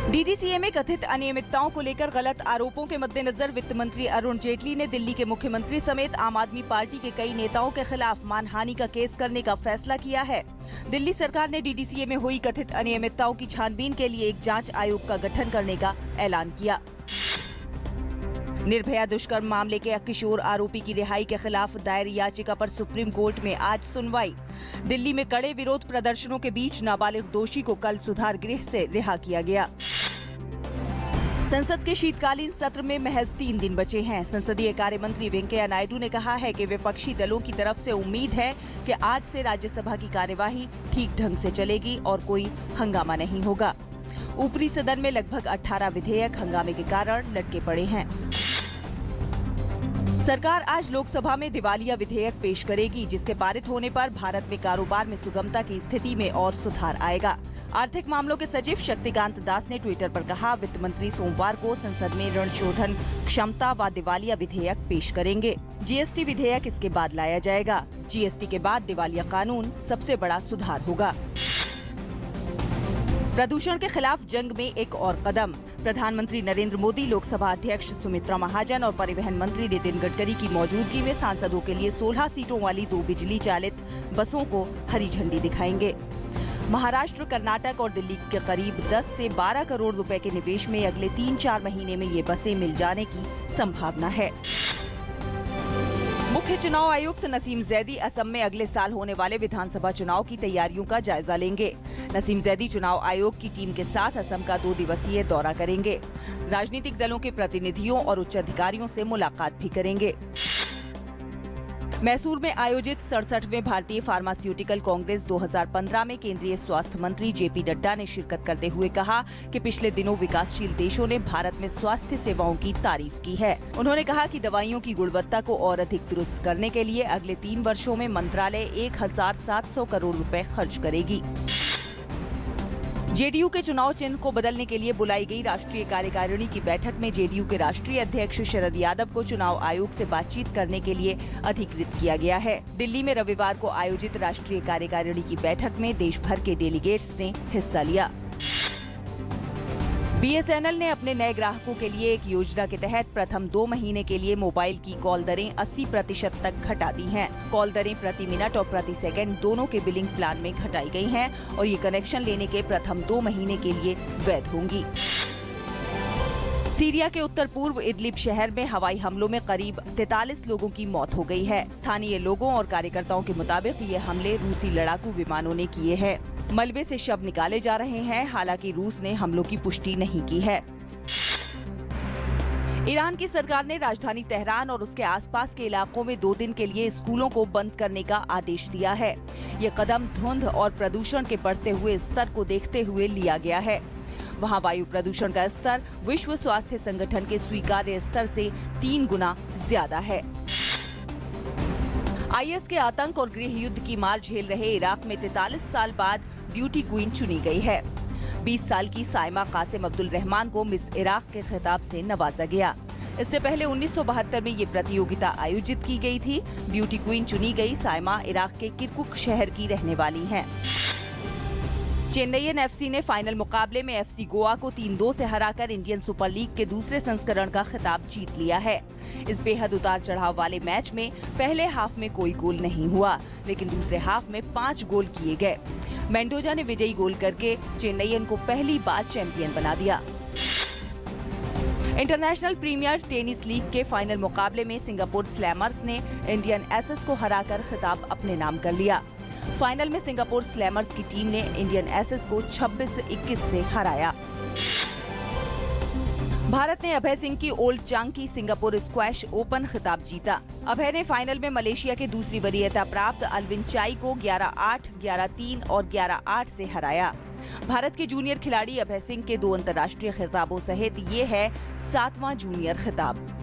DDCA में कथित अनियमितताओं को लेकर गलत आरोपों के मद्देनजर वित्त मंत्री अरुण जेटली ने दिल्ली के मुख्यमंत्री समेत आम आदमी पार्टी के कई नेताओं के खिलाफ मानहानि का केस करने का फैसला किया है। दिल्ली सरकार ने डीडीसीए में हुई कथित अनियमितताओं की छानबीन के लिए एक जांच आयोग का गठन करने का ऐलान किया। निर्भया दुष्कर्म मामले के किशोर आरोपी की रिहाई के खिलाफ दायर याचिका पर सुप्रीम कोर्ट में आज सुनवाई। दिल्ली में कड़े विरोध प्रदर्शनों के बीच नाबालिग दोषी को कल सुधार गृह से रिहा किया गया। संसद के शीतकालीन सत्र में महज 3 दिन बचे हैं। संसदीय कार्य मंत्री वेंकैया नायडू ने कहा है कि विपक्षी दलों की तरफ से उम्मीद है कि आज से राज्यसभा की कार्यवाही ठीक ढंग से चलेगी और कोई हंगामा नहीं होगा। ऊपरी सदन में लगभग 18 विधेयक हंगामे के कारण लटके पड़े हैं। सरकार आज लोकसभा में दिवालिया विधेयक पेश करेगी, जिसके पारित होने पर भारत में कारोबार में सुगमता की स्थिति में और सुधार आएगा। आर्थिक मामलों के सचिव शक्तिकांत दास ने ट्विटर पर कहा, वित्त मंत्री सोमवार को संसद में ऋण शोधन क्षमता व दिवालिया विधेयक पेश करेंगे। जीएसटी विधेयक इसके बाद लाया जाएगा। जीएसटी के बाद दिवालिया कानून सबसे बड़ा सुधार होगा। प्रदूषण के खिलाफ जंग में एक और कदम। प्रधानमंत्री नरेंद्र मोदी, लोकसभा अध्यक्ष सुमित्रा महाजन और परिवहन मंत्री नितिन गडकरी की मौजूदगी में सांसदों के लिए 16 सीटों वाली 2 बिजली चालित बसों को हरी झंडी दिखाएंगे। महाराष्ट्र, कर्नाटक और दिल्ली के करीब 10 से 12 करोड़ रुपए के निवेश में अगले 3-4 महीने में ये बसें मिल जाने की संभावना है। मुख्य चुनाव आयुक्त नसीम जैदी असम में अगले साल होने वाले विधानसभा चुनाव की तैयारियों का जायजा लेंगे। नसीम जैदी चुनाव आयोग की टीम के साथ असम का 2 दिवसीय दौरा करेंगे। राजनीतिक दलों के प्रतिनिधियों और उच्च अधिकारियों से मुलाकात भी करेंगे। मैसूर में आयोजित 67वें भारतीय फार्मास्यूटिकल कांग्रेस 2015 में केंद्रीय स्वास्थ्य मंत्री जेपी नड्डा ने शिरकत करते हुए कहा कि पिछले दिनों विकासशील देशों ने भारत में स्वास्थ्य सेवाओं की तारीफ की है। उन्होंने कहा कि दवाइयों की गुणवत्ता को और अधिक दुरुस्त करने के लिए अगले 3 वर्षों में मंत्रालय 1700 करोड़ रुपए खर्च करेगी। जेडीयू के चुनाव चिन्ह को बदलने के लिए बुलाई गई राष्ट्रीय कार्यकारिणी की बैठक में जेडीयू के राष्ट्रीय अध्यक्ष शरद यादव को चुनाव आयोग से बातचीत करने के लिए अधिकृत किया गया है। दिल्ली में रविवार को आयोजित राष्ट्रीय कार्यकारिणी की बैठक में देश भर के डेलीगेट्स ने हिस्सा लिया। बीएसएनएल ने अपने नए ग्राहकों के लिए एक योजना के तहत प्रथम 2 महीने के लिए मोबाइल की कॉल दरें 80% तक घटा दी हैं। कॉल दरें प्रति मिनट और प्रति सेकंड दोनों के बिलिंग प्लान में घटाई गई हैं और ये कनेक्शन लेने के प्रथम 2 महीने के लिए वैध होंगी। सीरिया के उत्तर पूर्व इदलिब शहर में हवाई हमलों में करीब 43 लोगों की मौत हो गई है। स्थानीय लोगों और कार्यकर्ताओं के मुताबिक ये हमले रूसी लड़ाकू विमानों ने किए हैं। मलबे से शव निकाले जा रहे हैं, हालांकि रूस ने हमलों की पुष्टि नहीं की है। ईरान की सरकार ने राजधानी तेहरान और उसके आसपास के इलाकों में 2 दिन के लिए स्कूलों को बंद करने का आदेश दिया है। ये कदम धुंध और प्रदूषण के बढ़ते हुए स्तर को देखते हुए लिया गया है। वहाँ वायु प्रदूषण का स्तर विश्व स्वास्थ्य संगठन के स्वीकार्य स्तर से 3 गुना ज्यादा है। आईएस के आतंक और गृह युद्ध की मार झेल रहे इराक में 43 साल बाद ब्यूटी क्वीन चुनी गई है। 20 साल की साइमा कासिम अब्दुल रहमान को मिस इराक के खिताब से नवाजा गया। इससे पहले 1972 में ये प्रतियोगिता आयोजित की गई थी। ब्यूटी क्वीन चुनी गई साइमा इराक के किरकुक शहर की रहने वाली हैं। चेन्नईयन एफसी ने फाइनल मुकाबले में एफसी गोवा को 3-2 से हराकर इंडियन सुपर लीग के दूसरे संस्करण का खिताब जीत लिया है। इस बेहद उतार चढ़ाव वाले मैच में पहले हाफ में कोई गोल नहीं हुआ, लेकिन दूसरे हाफ में 5 गोल किए गए। मेंडोजा ने विजयी गोल करके चेन्नईयन को पहली बार चैंपियन बना दिया। इंटरनेशनल प्रीमियर टेनिस लीग के फाइनल मुकाबले में सिंगापुर स्लैमर्स ने इंडियन एसेस को हराकर खिताब अपने नाम कर लिया। फाइनल में सिंगापुर स्लैमर्स की टीम ने इंडियन एसेस को 26-21 से हराया। भारत ने अभय सिंह की ओल्ड चांग की सिंगापुर स्क्वैश ओपन खिताब जीता। अभय ने फाइनल में मलेशिया के दूसरी वरीयता प्राप्त अल्विन चाई को 11-8, 11-3 और 11-8 से हराया। भारत के जूनियर खिलाड़ी अभय सिंह के 2 अंतर्राष्ट्रीय खिताबों सहित ये है 7वां जूनियर खिताब।